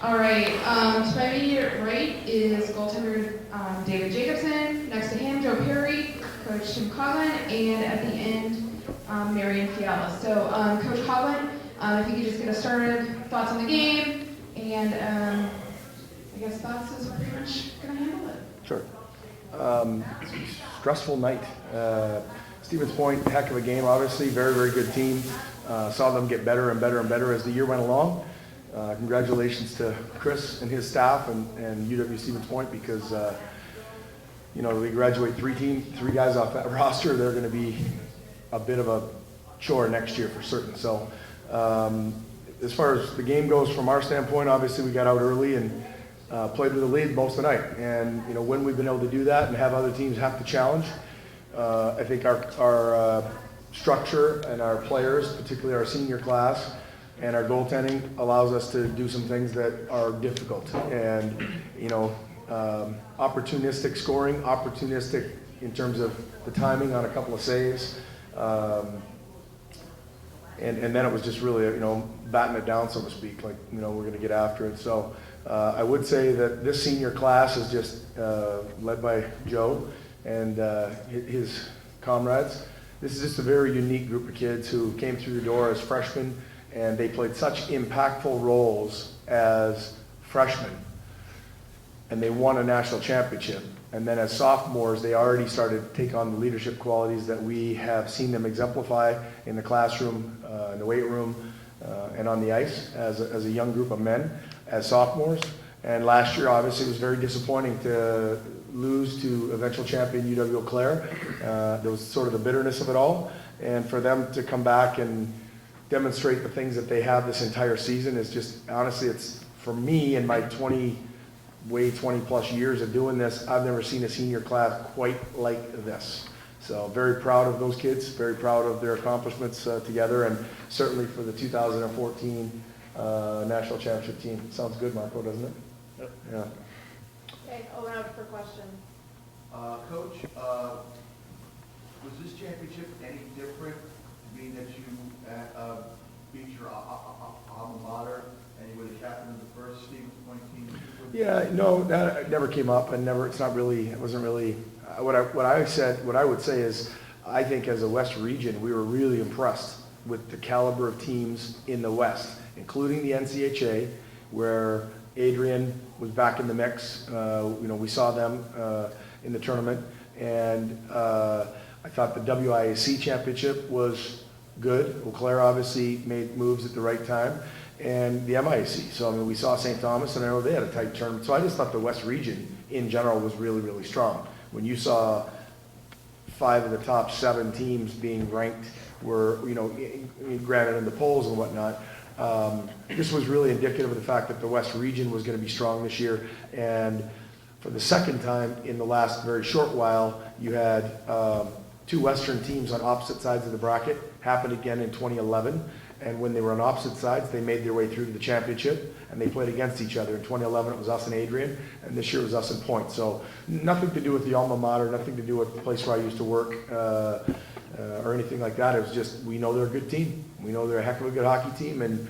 All right, to my immediate right is goaltender David Jacobson. Next to him, Joe Perry, Coach Tim Coughlin, and at the end, Marion Fiala. So, Coach Coughlin, if you could just get us started, thoughts on the game, and I guess thoughts is pretty much going to handle it. Sure. Stressful night. Stevens Point, heck of a game, obviously. Very, very good team. Saw them get better and better and better as the year went along. Congratulations to Chris and his staff and UW Stevens Point because, they graduate three guys off that roster. They're going to be a bit of a chore next year for certain. So as far as the game goes from our standpoint, obviously we got out early and played with the lead most of the night. And, when we've been able to do that and have other teams have to challenge, I think our structure and our players, particularly our senior class, and our goaltending allows us to do some things that are difficult. And, opportunistic scoring, opportunistic in terms of the timing on a couple of saves. And then it was just really, batting it down, so to speak, like, we're going to get after it. So I would say that this senior class is just led by Joe and his comrades. This is just a very unique group of kids who came through the door as freshmen, and they played such impactful roles as freshmen. And they won a national championship. And then as sophomores, they already started to take on the leadership qualities that we have seen them exemplify in the classroom, in the weight room, and on the ice as a young group of men as sophomores. And last year, obviously, it was very disappointing to lose to eventual champion UW-Eau Claire. There was sort of the bitterness of it all. And for them to come back and demonstrate the things that they have this entire season is just, honestly, it's, for me, in my 20 plus years of doing this, I've never seen a senior class quite like this. So very proud of those kids, very proud of their accomplishments together, and certainly for the 2014 national championship team. Sounds good, Marco, doesn't it? Yep. Yeah. Okay, open up for questions. Coach, was this championship any different, being that you beat your alma mater and you were the captain of the first Stevens Point team? Yeah, no, that never came up, and it wasn't really, what I would say is, I think as a West region, we were really impressed with the caliber of teams in the West, including the NCAA, where Adrian was back in the mix. We saw them in the tournament, and I thought the WIAC championship was good. Eau Claire obviously made moves at the right time, and the MIAC. So, we saw St. Thomas, and I know they had a tight tournament. So I just thought the West region in general was really, really strong. When you saw 5 of the top 7 teams being ranked were, granted in the polls and whatnot, this was really indicative of the fact that the West region was going to be strong this year. And for the second time in the last very short while, you had 2 Western teams on opposite sides of the bracket. Happened again in 2011. And when they were on opposite sides, they made their way through to the championship, and they played against each other. In 2011, it was us and Adrian, and this year it was us and Point. So nothing to do with the alma mater, nothing to do with the place where I used to work or anything like that. It was just, we know they're a good team. We know they're a heck of a good hockey team, and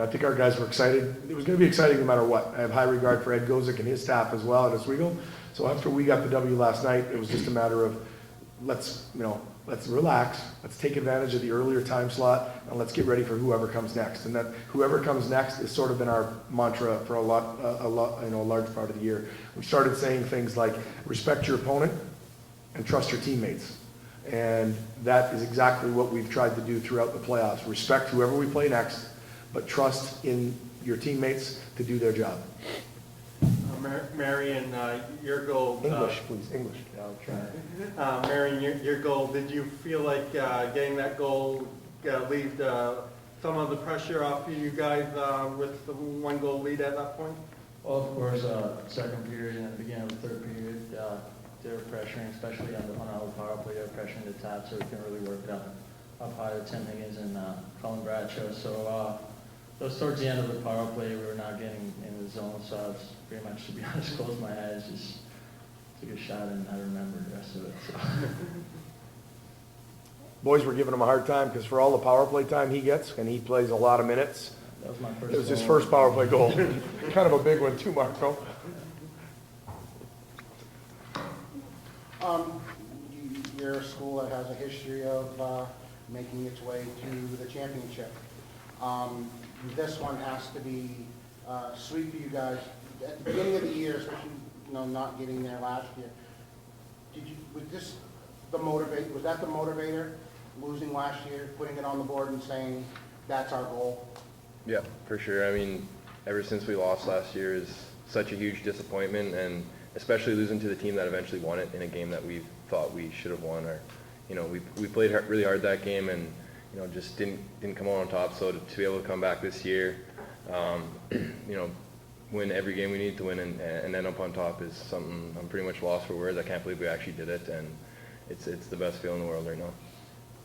I think our guys were excited. It was going to be exciting no matter what. I have high regard for Ed Gozik and his staff as well at Oswego. So after we got the W last night, it was just a matter of let's relax, let's take advantage of the earlier time slot, and let's get ready for whoever comes next. And that whoever comes next has sort of been our mantra for a large part of the year. We started saying things like respect your opponent and trust your teammates. And that is exactly what we've tried to do throughout the playoffs. Respect whoever we play next, but trust in your teammates to do their job. Marion, your goal. English, please, English. I'll try. Marion, your goal. Did you feel like getting that goal relieved some of the pressure off of you guys with the 1-goal lead at that point? Well, of course, second period and the beginning of the third period, they were pressuring, especially on our power play. They were pressuring the top, so we can really work it up high to Tim Higgins and Colin Bradshaw. So it was towards the end of the power play, we were not getting in the zone, so I was pretty much, to be honest, closed my eyes, just took a shot, and I remembered the rest of it. So. Boys were giving him a hard time because for all the power play time he gets, and he plays a lot of minutes, That was my first. It was his goal. first power play goal. Kind of a big one too, Marco. You're a school that has a history of making its way to the championship. This one has to be sweet for you guys. At the beginning of the year, especially not getting there last year, was that the motivator, losing last year, putting it on the board and saying, that's our goal? Yeah, for sure. I mean, ever since we lost last year is such a huge disappointment, and especially losing to the team that eventually won it in a game that we thought we should have won. Or, we played really hard that game, and just didn't come out on top. So to be able to come back this year, win every game we need to win and end up on top is something I'm pretty much lost for words. I can't believe we actually did it, and it's the best feeling in the world right now.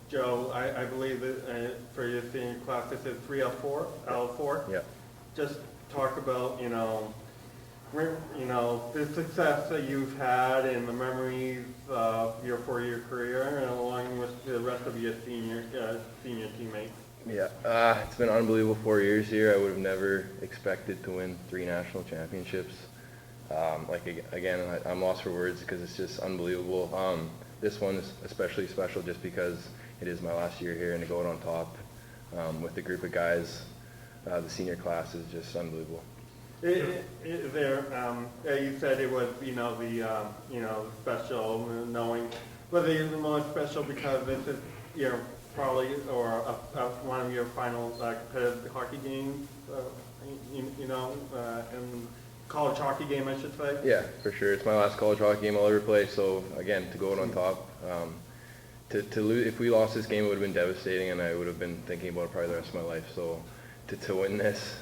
Joe, I believe that for your senior class, this is 3 out of 4. Yeah. Just talk about, the success that you've had and the memories of your 4-year career, and along with the rest of your senior teammates. Yeah, it's been an unbelievable 4 years here. I would have never expected to win 3 national championships. Again, I'm lost for words because it's just unbelievable. This one is especially special just because it is my last year here, and to go out on top with the group of guys, the senior class is just unbelievable. You said it was, the special, knowing, was it even more special because this is, probably, or one of your final competitive hockey games, and college hockey game, I should say? Yeah, for sure. It's my last college hockey game I'll ever play. So again, to go out on top, to lose, if we lost this game, it would have been devastating, and I would have been thinking about it probably the rest of my life. So to win this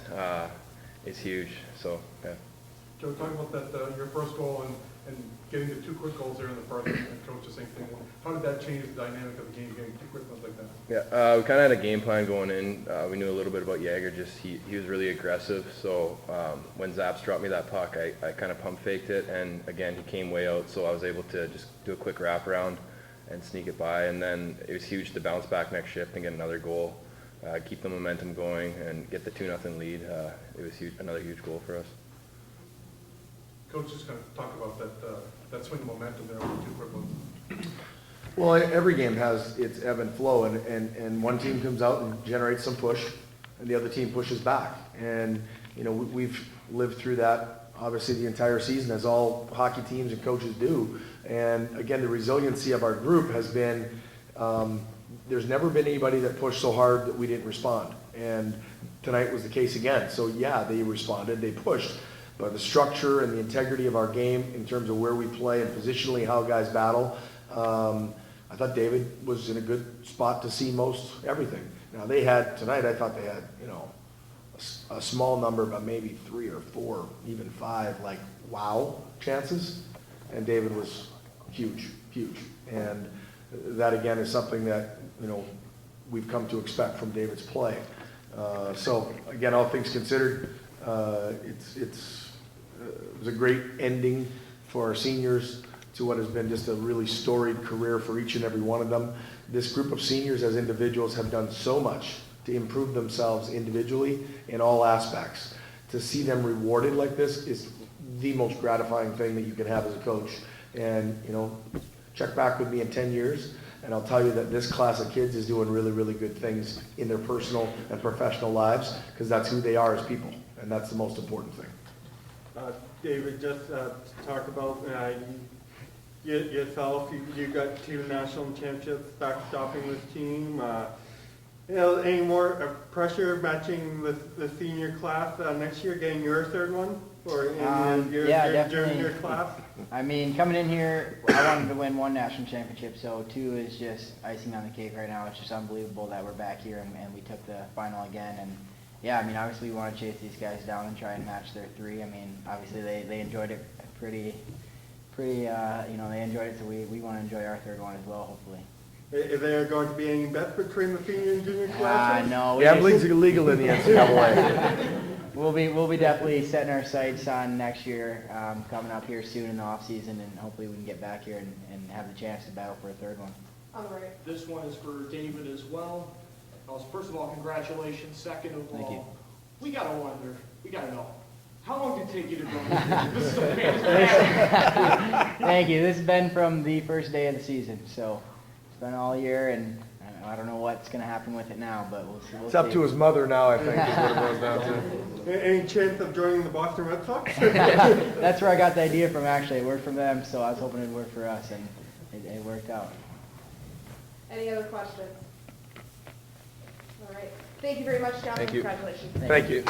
is huge. So yeah. Joe, talk about that your first goal and getting the 2 quick goals there in the first, and coach the same thing. How did that change the dynamic of the game, getting 2 quick ones like that? Yeah, we kind of had a game plan going in. We knew a little bit about Jagger. Just he was really aggressive. So when Zaps dropped me that puck, I kind of pump faked it, and again he came way out, so I was able to just do a quick wraparound and sneak it by. And then it was huge to bounce back next shift and get another goal, keep the momentum going, and get the 2-0 lead. It was huge, another huge goal for us. Coach, just kind of talk about that swing of momentum there with the 2 quick ones. Well, every game has its ebb and flow, and one team comes out and generates some push, and the other team pushes back. And, we've lived through that, obviously, the entire season, as all hockey teams and coaches do. And, again, the resiliency of our group has been, there's never been anybody that pushed so hard that we didn't respond. And tonight was the case again. So, yeah, they responded, they pushed. But the structure and the integrity of our game in terms of where we play and positionally how guys battle, I thought David was in a good spot to see most everything. Now tonight I thought they had, a small number, but maybe 3 or 4, even 5, wow chances. And David was huge. And that again is something that, we've come to expect from David's play. So again, all things considered, it was a great ending for our seniors to what has been just a really storied career for each and every one of them. This group of seniors as individuals have done so much to improve themselves individually in all aspects. To see them rewarded like this is the most gratifying thing that you can have as a coach. And, check back with me in 10 years, and I'll tell you that this class of kids is doing really, really good things in their personal and professional lives, because that's who they are as people, and that's the most important thing. David, just talk about yourself. You got 2 national championships backstopping this team. Any more pressure matching the senior class next year, getting your 3rd one, or in your junior class? I mean, coming in here, I wanted to win 1 national championship, so 2 is just icing on the cake right now. It's just unbelievable that we're back here and we took the final again. And yeah, I mean, obviously we want to chase these guys down and try and match their 3. I mean, obviously they enjoyed it pretty, they enjoyed it, so we want to enjoy our 3rd one as well, hopefully. Is there going to be any bets between the senior and junior classes? No. Gambling's illegal in the NCAA. We'll be definitely setting our sights on next year, coming up here soon in the off season, and hopefully we can get back here and have the chance to battle for a 3rd one. On the right. This one is for David as well. First of all, congratulations. Second of Thank you. all, we gotta wonder, we gotta know, how long did it take you to grow? This is a fantastic. Thank you. This has been from the first day of the season, so it's been all year, and I don't know what's going to happen with it now, but we'll see. It's up to his mother now, I think, is what it boils down to. Any chance of joining the Boston Red Sox? That's where I got the idea from, actually. It worked for them, so I was hoping it'd work for us, and it worked out. Any other questions? All right. Thank you very much, John. Thank you. Congratulations. Thank you. you.